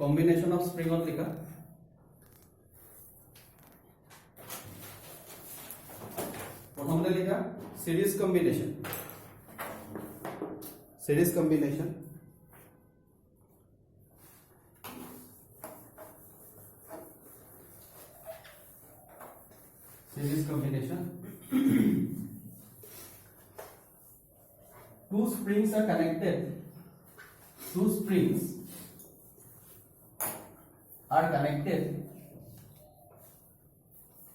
Combination of স্প্রিংত লিখা প্রথমতে লিখা series combination series combination two springs are connected two springs are connected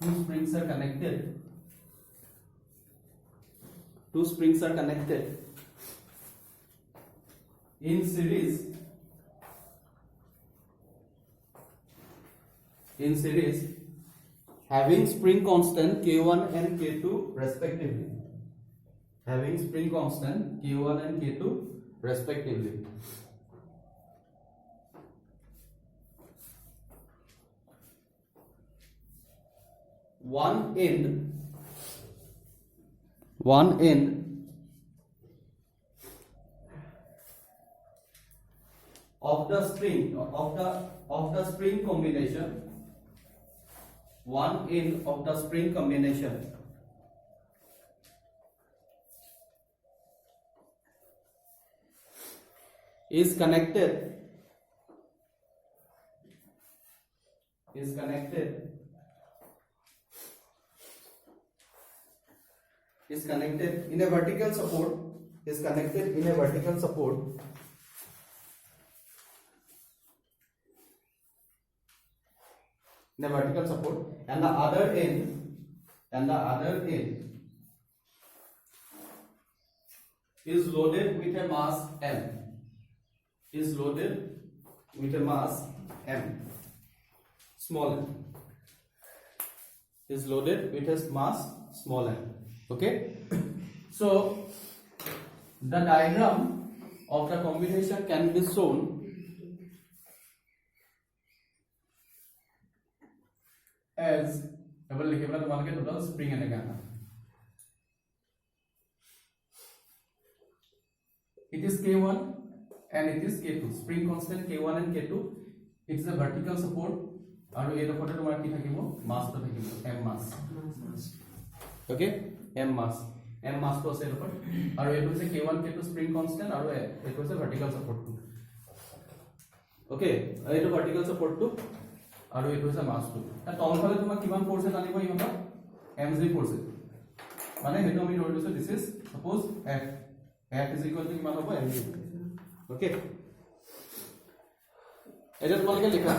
two springs are connected two springs are connected in series having spring constant k1 and k2 respectively having spring constant k1 and k2 respectively one end of the spring combination one end of the spring combination is connected in a vertical support and the other end is loaded with a mass m small m is loaded with a mass small m. Okay, so the diagram of the combination can be shown as double लिखेबला তোমালকে total spring এনেকা it is k1 and it is k2 spring constant k1 and k2 it is a vertical support আৰু এই ৰখতে তোমাৰ কি থাকিব মাস তো থাকিব m mass okay m mass তো আছে ৰখত আৰু এটো হৈছে k1 k2 spring constant আৰু এটো হৈছে vertical support to okay এটো vertical support to আৰু এটো হৈছে মাস to তা তলফালে তোমাক কিমান ফোৰ্স টানিব ইহঁত mg ফোৰ্স মানে হেতু আমি ধৰি লৈছো this is suppose f is equal to কিমান হ'ব mg okay এটা তোমালকে লিখা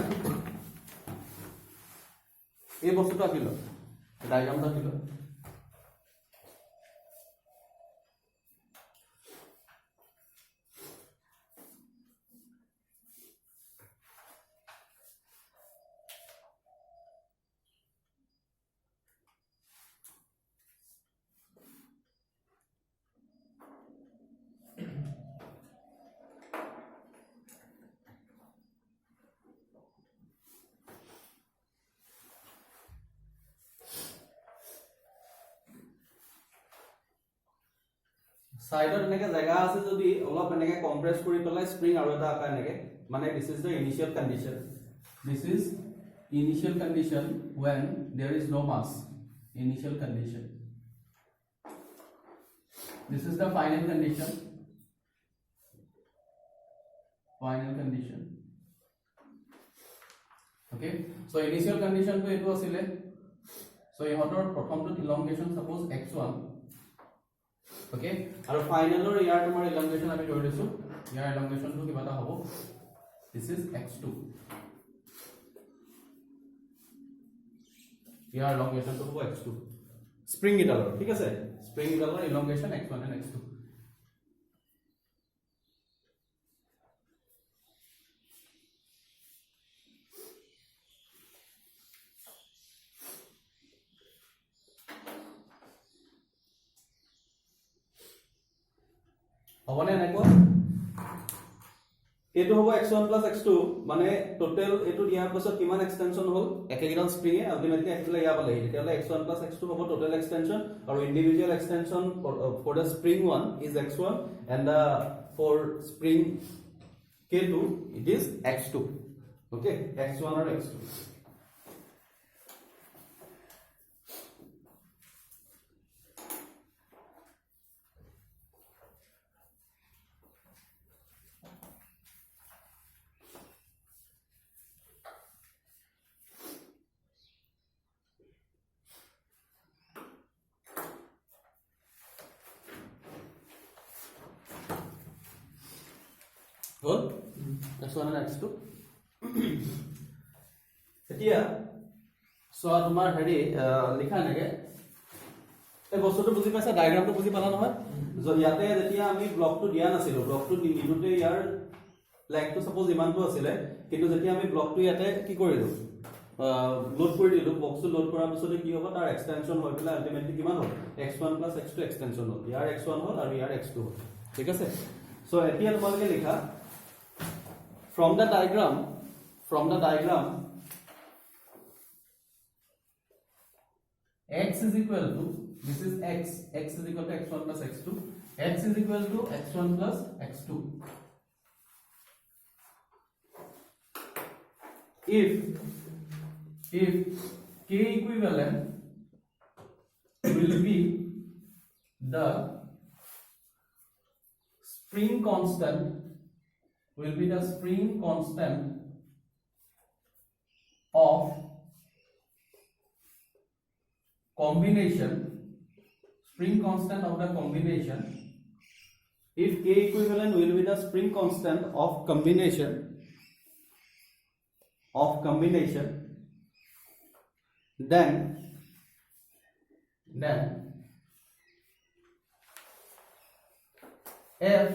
এই বস্তুটো আকিল ডায়াগ্রামটা আকিল সাইডত এনেকে জায়গা আছে যদি অলপ এনেকে কম্প্রেস কৰি পেলাই স্প্ৰিং আৰু এটা আকা এনেকে মানে this is the initial condition when there is no mass initial condition this is the final condition okay so initial condition to etu asile so ihotor prothomটো elongation suppose x1 okay আৰু ফাইনালৰ ইয়াৰ তোমাৰ elongation আমি ধৰি লৈছো ইয়াৰ elongation টো কিবা এটা হ'ব this is x2 year elongation টো হ'ব x2 স্প্ৰিং গিটালৰ ঠিক আছে spring গিটালৰ elongation x1 and x2 হবনে এনেকৈ এটো হ'ব x1 + x2 মানে টোটাল এটো ইয়াৰ পাছত কিমান এক্সটেনশন হ'ল একেগিডাল স্প্রিং এ আলটিমেটলি এফলে ইয়া পালে তেতিয়ালে x1 + x2 হ'ব টোটাল এক্সটেনশন আৰু individual extension for the spring 1 is x1 and the for spring k2 it is x2 Okay, x1 और x2. হ'ল x1 and x2 এতিয়া সো তোমাৰ হেৰি লিখা নেকে এই বস্তুটো বুজি পাইছা ডায়াগ্ৰামটো বুজি পালা নহয় ইয়াতে যেতিয়া আমি ব্লকটো দিয়া নাছিলো ব্লকটো নিদুতে ইয়াৰ লাইকটো সাপোজ ইমানটো আছিলে কিন্তু যেতিয়া আমি ব্লকটো ইয়াতে কি কৰিলো লোড কৰি দিলো বক্সটো লোড কৰাৰ পিছতে কি হ'ব তাৰ এক্সটেনশন হৈ পেলাই আলটিমেটলি কিমান হ'ল x1 + x2 এক্সটেনশন হ'ল ইয়াৰ x1 হ'ল আৰু ইয়াৰ x2 হ'ল ঠিক আছে সো এতিয়া তোমালোকে লিখা from the diagram x is equal to this is x is equal to x1 plus x2 x is equal to x1 plus x2 if k equivalent will be the spring constant of combination spring constant of the combination if k equivalent will be the spring constant of combination then f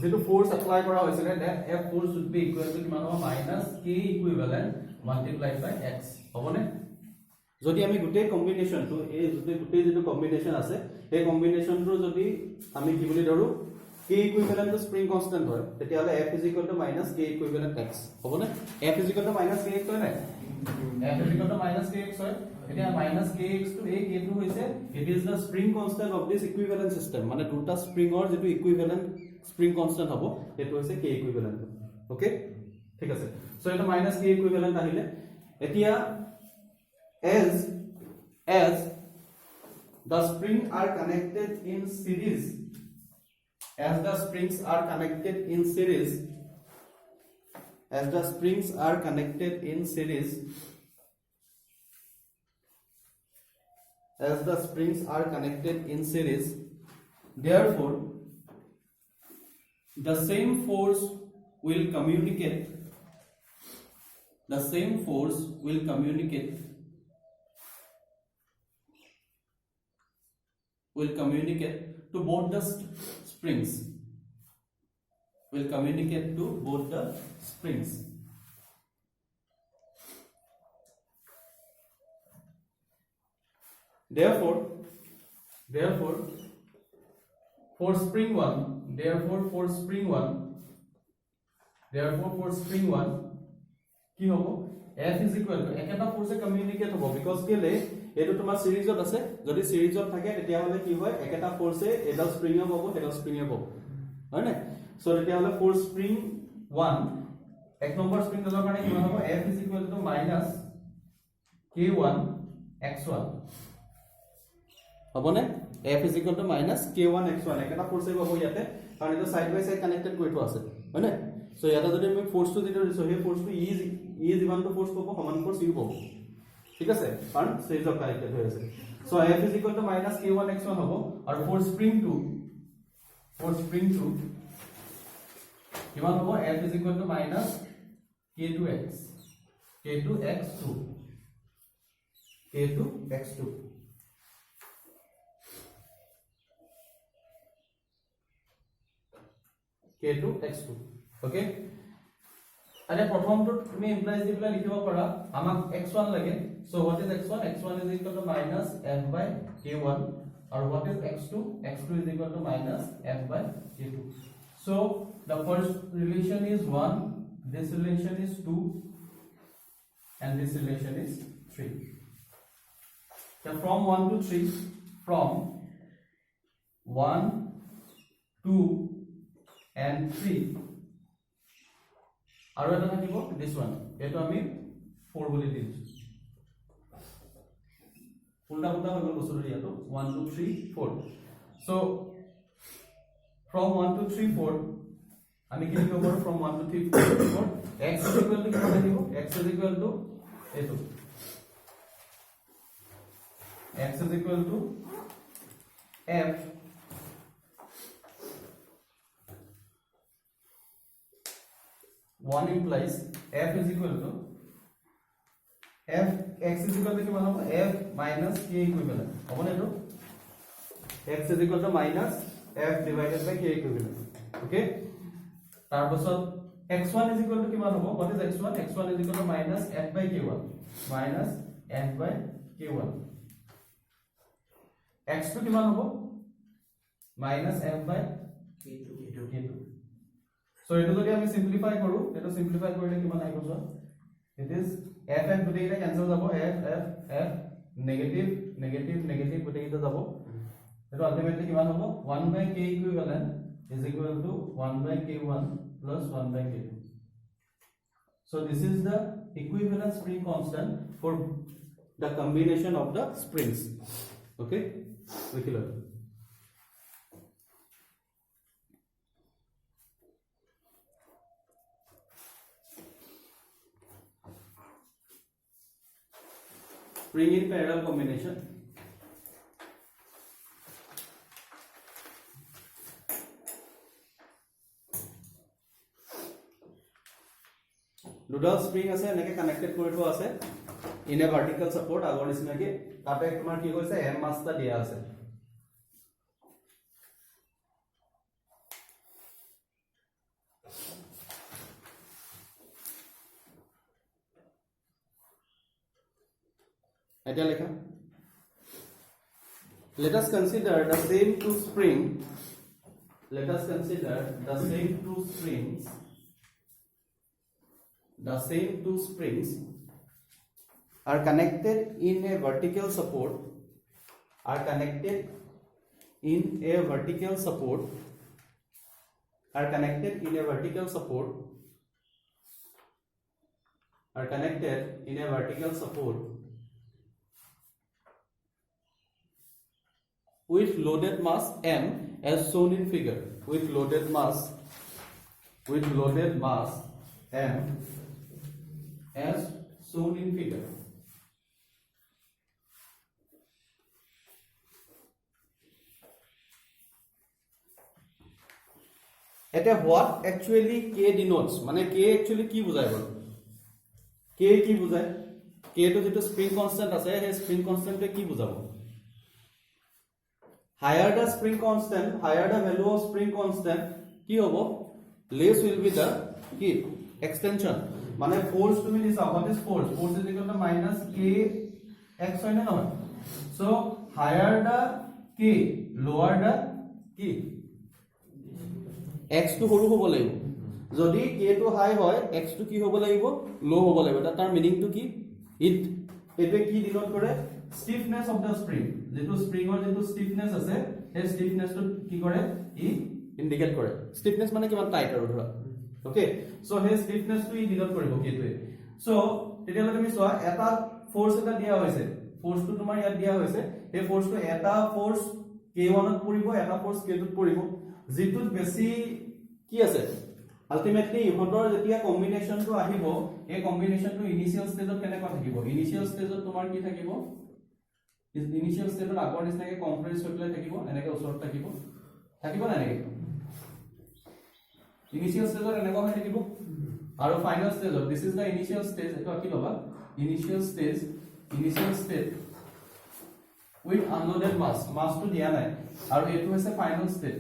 যেটো force apply করা হইছিল then f force should be equal to কিমান হ'ব minus k equivalent multiplied by x হবনে যদি আমি গোটেই কম্বিনেশনটো এই গোটেই যেটো কম্বিনেশন আছে এই কম্বিনেশনটো যদি আমি কি বুলি ধৰো k equivalent to spring constant হয় তেতিয়ালে f k ইকুইভ্যালেন্ট x হবনে f k x হয় নাই f kx হয় এতিয়া -kx to a k2 হৈছে it is the spring constant of this equivalent system মানে দুটা স্প্ৰিংৰ যেটো ইকুইভ্যালেন্ট spring constant হবো এটো হৈছে k equivalent ওকে ঠিক আছে সো এটা -k equivalent আহিলে এতিয়া as the springs are connected in series as the springs are connected in series therefore the same force will communicate to both the springs therefore for spring 1 কি হ'ব f is equal to একটা ফোর্সে communicate হ'ব because কেলে এটো তোমাৰ সিরিজত আছে যদি সিরিজত থাকে তেতিয়া হলে কি হয় একটা ফোর্সে এডাল স্প্রিং হ'ব এডাল স্প্রিং হ'ব হয় না সো তেতিয়া হলে ফোর্স স্প্রিং 1 এক নম্বৰ স্প্ৰিং দলৰ কাৰণে কিমান হ'ব f is equal to minus k1 x1 হবনে f is equal to minus k1 x1 একটা ফোর্সে হ'ব ইয়াতে কাৰণ এটা সাইড বাই সাইড কানেক্টেড কৰি থোৱা আছে হয় না সো ইয়াতে যদি আমি ফোর্সটো দিটো দিছো সেই ফোর্সটো ই যিমানটো ফোর্স পাব সমান ফোর্স ইউ পাব ঠিক আছে কাৰণ সিরিজ অফ কানেক্টেড হৈ আছে so f is equal to minus k1 x1 হ'ব আৰু ফোর্স স্প্রিং 2 কিমান হ'ব f is equal to minus k2x k2x2 k2x2 okay আরে প্ৰথমটো তুমি ইমপ্লাইজ দি পেলাই লিখিব পাৰা আমাক x1 লাগে so what is x1 is equal to minus f by k1 or what is x2 is equal to minus f by k2 so the first relation is 1 this relation is 2 and this relation is 3 so from 1 to 3 from 1 2 and 3 আৰু এটা থাকিব this one এটো আমি 4 বুলি দিছো উল্টা উল্টা হৈ গল বস্তুটো ইয়াতো 1 2 3 4 so from 1 to 3 4 আমি কি লিখিব পাৰো from 1 to 3 4 x is equal to কিমান আহিব x is equal to এটো x is equal to f one implies f is equal to f x is equal to কিমান হ'ব f minus k equivalent হ'ব না এটো x is equal to minus f divided by k equivalent okay তাৰ পাছত x1 is equal to কিমান হ'ব what is x1 x1 is equal to minus f by k1 minus f by k1 x2 কিমান হ'ব minus f by k2 so eto jodi ami simplify koru eto simplify korile kiman ahibo so it is f and gotei eta cancel jabo f negative negative negative gotei eta jabo eto ultimately kiman hobo 1 by k equivalent is equal to 1 by k1 plus 1 by k2 so this is the equivalent spring constant for the combination of the springs okay likilo spring in parallel combination দুডাল spring আছে এনেকে connected কৰি থোৱা আছে in a vertical support আগৰ নিচিনাকে তাতে তোমাৰ কি কৈছে এম মাছটা দিয়া আছে এটা লেখা let us consider the same two springs are connected in a vertical support are connected in a vertical support are connected in a vertical support are connected in a vertical support with loaded mass m as shown in figure with loaded mass m as shown in figure এটা what actually k denotes মানে k actually কি বুজায় বল k কি বুজায় k তো যেটো spring constant আছে হে স্প্রিং কনস্ট্যান্টে কি বুজাব higher the spring constant higher the value of spring constant কি হবে less will be the কি extension মানে force তুমি লিখা what is force is equal to minus k x হয় না নহয় so higher the k lower the কি x to সৰু হ'ব লাগিব যদি k to high হয় x to কি হ'ব লাগিব low হ'ব লাগিব তাৰ মিনিং to কি এতে কি ডিনোট কৰে stiffness of the spring যেটো spring or যেটো stiffness আছে এই stiffness to কি কৰে ই ইন্ডিকেট কৰে stiffness মানে কিমান টাইট আৰু ধৰা okay so hey stiffness to E denote কৰিব কিটোৱে সো তেতিয়ালে তুমি চোৱা এটা ফোৰ্স এটা দিয়া হৈছে ফোৰ্স to তোমাৰ ইয়াত দিয়া হৈছে এই ফোৰ্স to এটা ফোৰ্স k1 ত পৰিব এটা ফোৰ্স k2 ত পৰিব যেটো বেছি কি আছে আলটিমেটলি ইহঁতৰ যেতিয়া কম্বিনেশন to আহিব এই কম্বিনেশন to ইনিশিয়াল স্টেজত কেনেকুৱা থাকিব ইনিশিয়াল স্টেজত তোমাৰ কি থাকিব ইনিশিয়াল স্টেজত আগৰ নিচিনাকে কম্প্ৰেস হৈ পেলাই থাকিব এনেকে ওচৰত থাকিব না এনেকে ইনিশিয়াল স্টেজত এনেকুৱা হৈ থাকিব আৰু ফাইনাল স্টেজত this is the initial stage এটা কি লবা initial stage with unloaded mass to দিয়া নাই আৰু এটো হৈছে ফাইনাল স্টেজ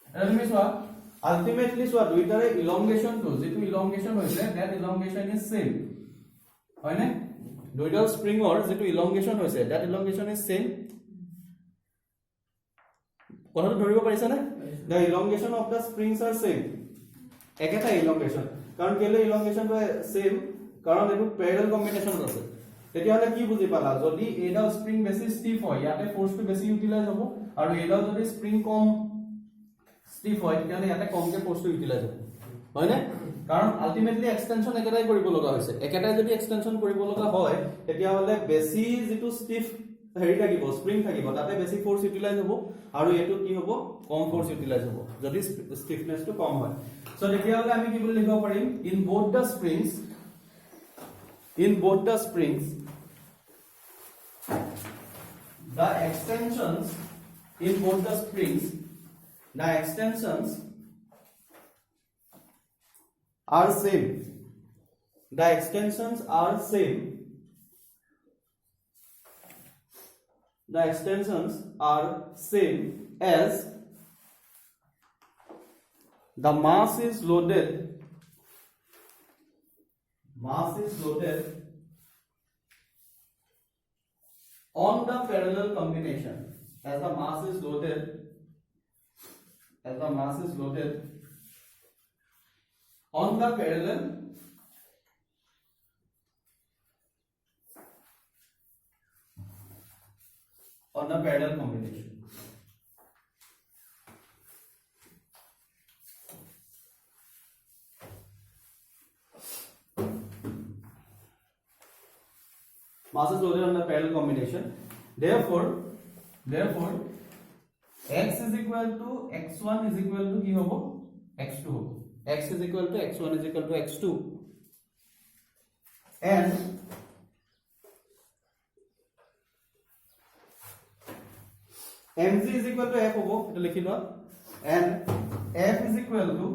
এটা তুমি চোৱা আলটিমেটলি চোৱা দুইটাৰে ইলংগেশন to যেটো ইলংগেশন হৈছে দ্যাট ইলংগেশন ইজ সেম হয় না দুইডাল স্প্ৰিংৰ যেটো ইলংগেশন হৈছে দ্যাট ইলংগেশন ইজ সেম কথাটো ধৰিব পাৰিছা না the elongation of the springs are same একেটা elongation কাৰণ কেলে elongation টো সেম কাৰণ এটো প্যাৰালাল কম্বিনেশন আছে তেতিয়াহলে কি বুজি পালা যদি এডাল স্প্ৰিং বেছি ষ্টিফ হয় ইয়াতে ফোৰ্স টো বেছি ইউটিলাইজ হ'ব আৰু এডাল যদি স্প্ৰিং কম স্টিফ হয় তেতিয়াহ'লে ইয়াতে কমকে ফোৰ্সটো ইউটিলাইজ হ'ব হয়নে কাৰণ আলটিমেটলি এক্সটেনশন একেটাই কৰিব লগা হৈছে একেটাই যদি এক্সটেনশন কৰিব লগা হয় তেতিয়াহ'লে বেছি যেটো স্টিফ হেৰি থাকিব স্প্ৰিং থাকিব তাতে বেছি ফোৰ্স ইউটিলাইজ হ'ব আৰু এটো কি হ'ব কম ফোর্স ইউটিলাইজ হ'ব যদি স্টিফনেসটো কম হয় সো তেতিয়াহ'লে আমি কি বুলি লিখিব পাৰিম in both the springs the extensions in both the springs the extensions are same the extensions are same the extensions are same as the mass is loaded on the parallel combination as the mass is loaded on the parallel combination mass is loaded on the parallel combination therefore x is equal to x1 is equal to ki hobo x2 hobo x is equal to x1 is equal to x2 and mg is equal to f hobo eta likhi lo and f is equal to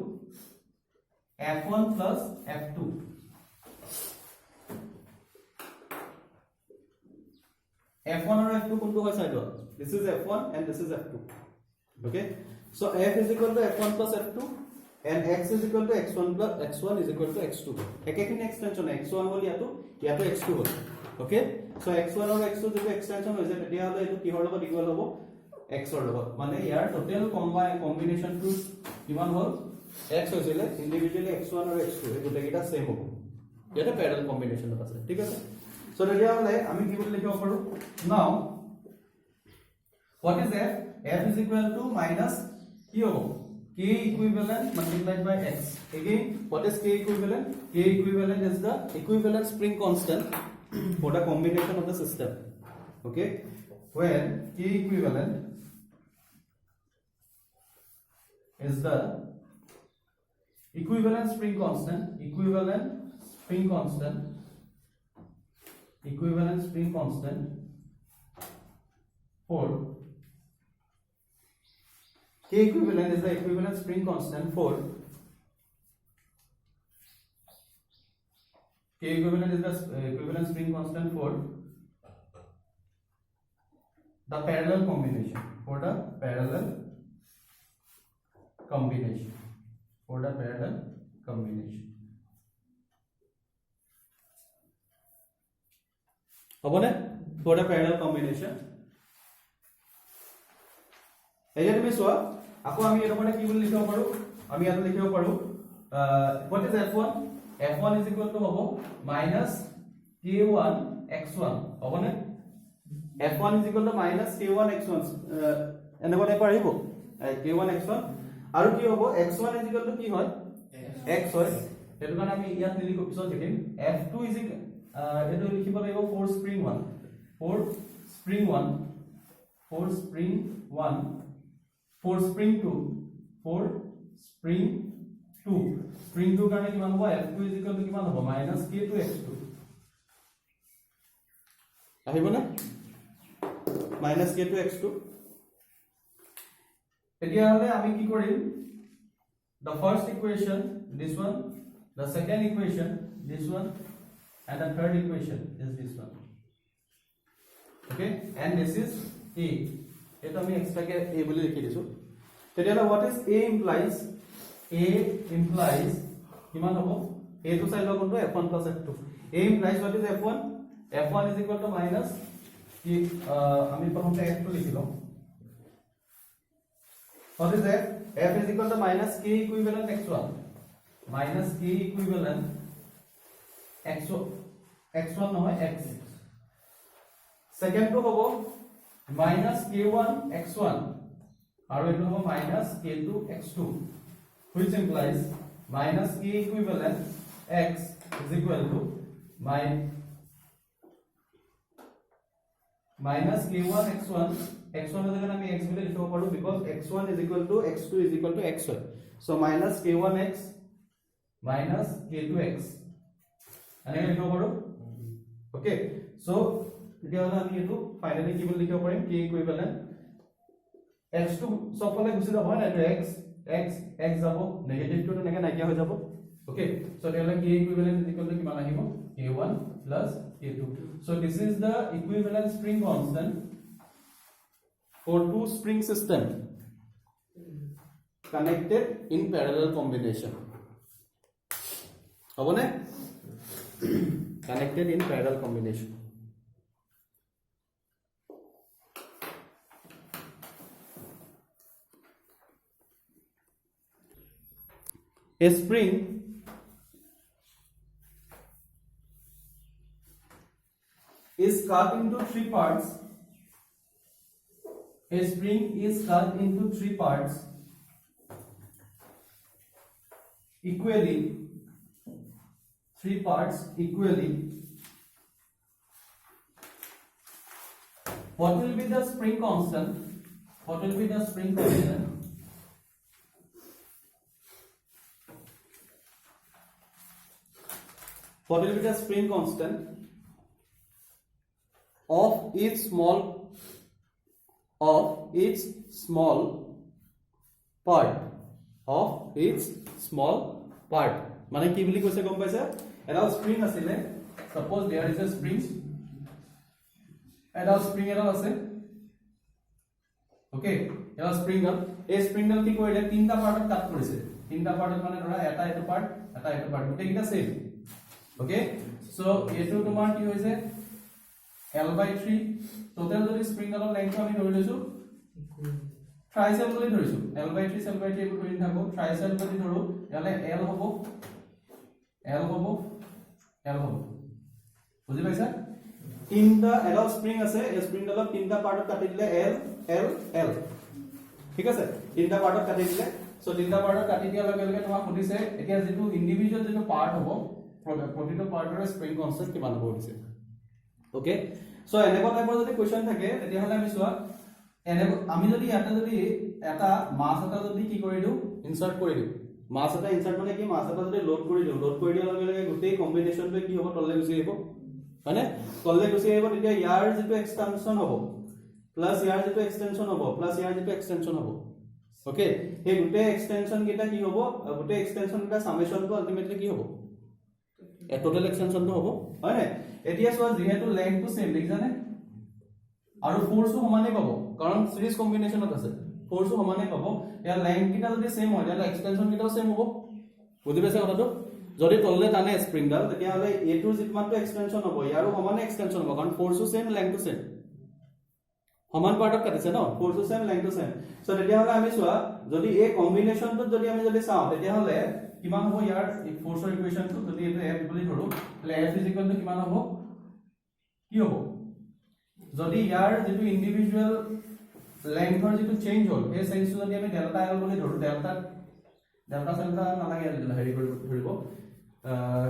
f1 plus f2 f1 or f2 kuntu hoy side this is f1 and this is f2 okay so f is equal to f1 plus f2 and x is equal to x1 plus x1 is equal to x2 ekekin extension x1 hol yato x2 hol okay so x1 or x2 jeto extension hoise tetia hole etu ki hor logot equal hobo x or logot mane yar total combination to kiman hol x hoisile individually x1 or x2 etu dekita same hobo yata parallel combination ot ase thik ase so tetia hole ami ki boli likhibo paru now what is f f is equal to minus ki hobo k equivalent multiplied by x again what is k equivalent is the equivalent spring constant for the combination of the system okay when k equivalent is the equivalent spring constant for K equivalent is the equivalent spring constant for K equivalent is the equivalent spring constant for the parallel combination হবনে for the parallel combination এয়া তুমি সোয়া আকো আমি এর মানে কি বলি লিখিব পাৰো আমি ইয়াত লিখিব পাৰো what is f1 f1 is equal to হবো minus k1 x1 হবনে f1 is equal to minus k1 x1 এনেকৈ পাৰিব k1 x1 আৰু কি হবো x1 is equal to কি হয় x হয় এটো কাৰণে আমি ইয়াত লিখি পিছত দেখিম f2 is এটো লিখিব লাগিব 4 spring 1 4 spring 2 spring 2 কাৰণে কিমান হ'ব f2 is equal to কিমান হ'ব minus k2 x2 আহিব না minus k2 x2 এতিয়া হলে আমি কি কৰিম the first equation this one the second equation this one and the third equation is this one okay and this is a এটা আমি এক্সট্রা কে a বুলি লিখি দিছো তেতিয়ালে what is a implies কিমান হ'ব a to চাই লও কোনটো f1 plus f2 a implies what is f1 is equal to minus কি আমি প্ৰথমতে f2 লিখি লও what is f f is equal to minus k equivalent x1 x1 নহয় x second to hobo minus k1 x1 আৰু এটো হ'ব minus k2 x2 which implies minus k equivalent x is equal to minus k1 x1 x1 is going to be x বুলি লিখিব পাৰো because x1 is equal to x2 is equal to x হয় so minus k1x minus k2x এনেকৈ লিখিব পাৰো okay so এতিয়া হলে আমি এটো ফাইনালি কি বুলি লিখিব পাৰিম k equivalent x2 সবফালে গুছি যাব হয় না এটো x যাব নেগেটিভ টু এনেকৈ নাইকিয়া হৈ যাব okay so তেতিয়াহলে k equivalent is equal to কিমান আহিব k1 plus k2 so this is the equivalent spring constant for two spring system connected in parallel combination হবনে connected in parallel combination a spring is cut into three parts. A spring is cut into three parts equally. Three parts equally. What will be the spring constant? What will be the spring constant? What will be the spring constant of each small part of each small part মানে কি বুলি কৈছে গম পাইছা এটা spring আছিল suppose there is a spring এটা spring এটা আছে ওকে এটা স্প্ৰিং ডাল এই স্প্ৰিং ডাল কি কৰিলে তিনটা পাৰ্টত কাট কৰিছে তিনটা পাৰ্টত মানে ধৰা এটা এটো পাৰ্ট গোটেইটা সেম ওকে সো এটো তোমাৰ কি হৈছে L/3 total যদি স্প্ৰিং ডালৰ লেংথ আমি ধৰি লৈছো ট্ৰাইসেল বুলি ধৰিছো L/3 L/3 এইবোৰ ধৰি থাকো ট্ৰাইসেল যদি ধৰো ইয়ালে L হ'ব বুজি পাইছা তিনটা এটা স্প্ৰিং আছে এই স্প্ৰিং ডালৰ তিনটা পাৰ্টত কাটি দিলে L ঠিক আছে তিনটা পাৰ্টত কাটি দিলে সো তিনটা পাৰ্টত কাটি দিয়াৰ লগে লগে তোমাক সুধিছে এতিয়া যেটো ইন্ডিভিজুৱেল যেটো পাৰ্ট হ'ব প্ৰতিটো পাৰ্টৰ স্প্ৰিং কনস্ট্যান্ট কিমান হ'ব দিছে ওকে সো এনেকুৱা টাইপৰ যদি কোৱেশ্চন থাকে তেতিয়া হলে আমি চোৱা আমি যদি এটা মাস এটা যদি কি কৰি দিও ইনসাৰ্ট কৰি দিও মাস এটা ইনসাৰ্ট মানে কি মাস এটা যদি লোড কৰি দিয়াৰ লগে লগে গোটেই কম্বিনেশনটো কি হ'ব তললে গুছি আহিব মানে তললে গুছি আহিব তেতিয়া ইয়াৰ যেটো এক্সটেনশন হ'ব প্লাস ইয়াৰ যেটো এক্সটেনশন হ'ব প্লাস ইয়াৰ যেটো এক্সটেনশন হ'ব ওকে এই গোটেই এক্সটেনশন কিটা কি হ'ব গোটেই এক্সটেনশন কিটা সামেশনটো আলটিমেটলি কি হ'ব এ টোটাল এক্সটেনশনটো হ'ব হয় না এতিয়া চোৱা যেহেতু লেংথটো সেম দেখিছানে আৰু ফোৰ্সও সমানে পাবো কাৰণ সিৰিজ কম্বিনেশনত আছে ফোৰ্সও সমানে পাবো ইয়াৰ লেংথ কিটা যদি সেম হয় তাহলে এক্সটেনশন কিটাও সেম হ'ব বুজি পাইছা কথাটো যদি তললে টানে স্প্ৰিং ডাল তেতিয়া হলে এটোৰ যিমানটো এক্সটেনশন হ'ব ইয়াৰো সমানে এক্সটেনশন হ'ব কাৰণ ফোৰ্সও সেম লেংথটো সেম সমান পাৰ্টত কাটিছে ন ফোৰ্সও সেম লেংথটো সেম সো তেতিয়া হলে আমি চোৱা যদি এই কম্বিনেশনটো যদি আমি চাওঁ তেতিয়া হলে কিমান হ'ব ইয়াৰ ফোৰ্সৰ ইকুৱেশনটো যদি এটো f বুলি ধৰো তাহলে f কিমান হ'ব কি হ'ব যদি ইয়াৰ যেটো ইন্ডিভিজুৱেল লেংথৰ যেটো চেঞ্জ হ'ল এই চেঞ্জটো যদি আমি ডেল্টা l বুলি ধৰো ডেল্টা নালাগে হেৰি ধৰিব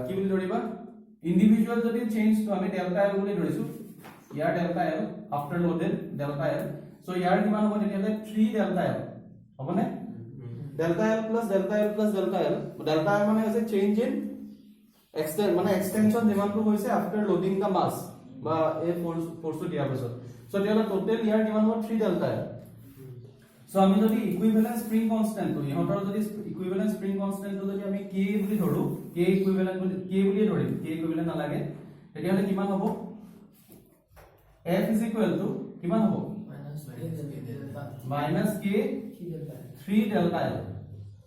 কি বুলি ধৰিবা ইন্ডিভিজুৱেল যদি চেঞ্জটো আমি ডেল্টা l বুলি ধৰিছো ইয়াৰ delta l after loaded delta l so ইয়াৰ কিমান হ'ব তেতিয়ালে 3 ডেল্টা l হ'বনে delta l plus delta l plus delta l delta l মানে হৈছে চেঞ্জ ইন এক্সটেনশন যিমানটো হৈছে আফটাৰ লোডিং দা মাস বা এই ফোৰ্সটো দিয়াৰ পিছত সো তেতিয়ালে টোটাল ইয়াৰ কিমান হ'ব 3 ডেল্টা l সো আমি যদি ইকুইভ্যালেন্স স্প্রিং কনস্ট্যান্টটো ইহতৰ যদি ইকুইভ্যালেন্স স্প্ৰিং কনস্ট্যান্টটো যদি আমি k বুলি ধৰো k ইকুইভ্যালেন্ট বুলি k বুলি ধৰিম k ইকুইভ্যালেন্ট নালাগে তেতিয়ালে কিমান হ'ব f কিমান হ'ব minus k 3 delta l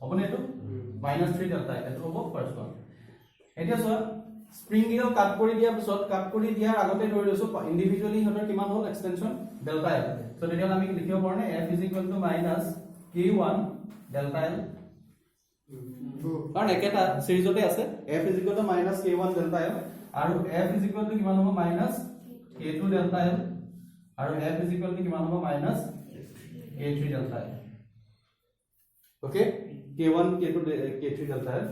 হ'বনে এটো minus 3 delta l এটো হ'ব ফার্স্ট ওয়ান এতিয়া চোৱা স্প্ৰিং গিল কাট কৰি দিয়াৰ পিছত কাট কৰি দিয়াৰ আগতে ধৰি লৈছো ইন্ডিভিজুৱেলি হতৰ কিমান হ'ল এক্সটেনশন ডেল্টা l সো তেতিয়া আমি লিখিব পাৰোনে f minus k1 delta l কাৰণ একেটা সিৰিজতে আছে f minus k1 delta l আৰু f কিমান হ'ব minus k2 delta l আৰু f কিমান হ'ব minus k3 delta l okay k1 k2 k3 delta l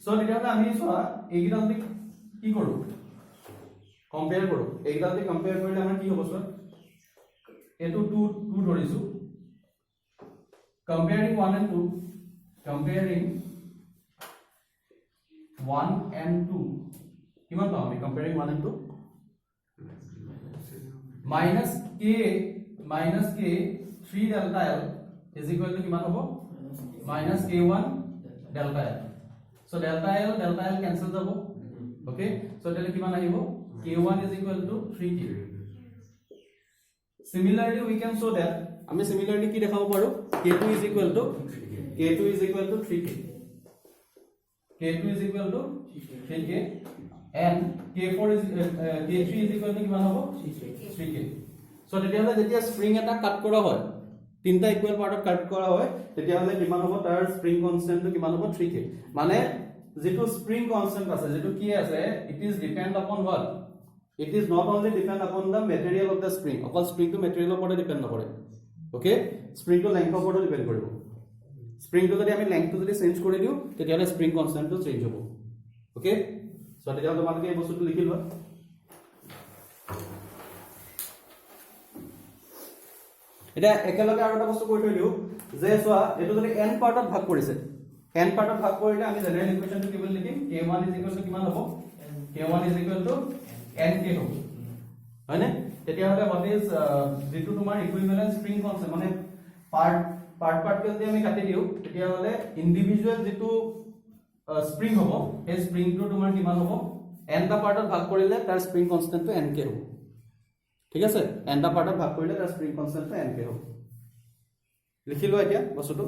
so তেতিয়াহলে আমি চোৱা এইকেইটা যদি কি কৰো কম্পেয়াৰ কৰো এইকেইটা যদি কম্পেয়াৰ কৰিলে আমাৰ কি হ'ব চোৱা এটো 2 ধৰিছো comparing 1 and 2 comparing 1 and 2 কিমান পাম আমি comparing 1 and 2 minus k 3 delta l is equal to কিমান হ'ব minus k1 delta l so delta l cancel যাব okay so তেলে কিমান আহিব k1 is equal to 3k similarly we can show that আমি similarly কি দেখাব পাৰো k2 is equal to 3k k2 is equal to 3k and k4 is k3 is equal to কিমান হ'ব 3k so তেতিয়াহলে যেতিয়া স্প্ৰিং এটা কাট কৰা হয় তিনটা ইকুয়াল পাৰ্টত কাট কৰা হয় তেতিয়াহলে কিমান হ'ব তাৰ স্প্ৰিং কনস্ট্যান্টটো কিমান হ'ব 3k মানে যেটো স্প্ৰিং কনস্ট্যান্ট আছে যেটো কি আছে ইট ইজ ডিপেন্ড আপন what it is not only depend upon the material of the spring অকল স্প্ৰিং টো মেটেৰিয়েলৰ ওপৰত ডিপেন্ড নকৰে ওকে স্প্ৰিং টো লেংথৰ ওপৰত ডিপেন্ড কৰিব স্প্ৰিং টো যদি আমি লেংথটো যদি চেঞ্জ কৰি দিও তেতিয়াহলে স্প্ৰিং কনস্ট্যান্টটো চেঞ্জ হ'ব ওকে সো তেতিয়াহলে তোমালোকে এই বস্তুটো লিখি লোৱা এটা একেলগে আৰু এটা বস্তু কৈ থৈ দিও যে চোৱা এটো যদি n পাৰ্টত ভাগ কৰিছে n পাৰ্টত ভাগ কৰিলে আমি জেনাৰেল ইকুৱেশনটো কি বুলি লিখিম k1 কিমান হ'ব k1 nk হ'ব হয়নে তেতিয়াহলে what is যেটো তোমাৰ ইকুইভ্যালেন্ট স্প্ৰিং কনস্ট্যান্ট মানে পাৰ্ট কে যদি আমি কাটি দিও তেতিয়াহলে ইন্ডিভিজুৱেল যেটো স্প্ৰিং হ'ব এই স্প্ৰিংটো তোমাৰ কিমান হ'ব n টা পাৰ্টত ভাগ কৰিলে তাৰ স্প্ৰিং কনস্ট্যান্টটো nk হ'ব ঠিক আছে n টা পাৰ্টত ভাগ কৰিলে তাৰ স্প্ৰিং কনস্ট্যান্টটো nk হ'ব লিখি লোৱা এতিয়া বস্তুটো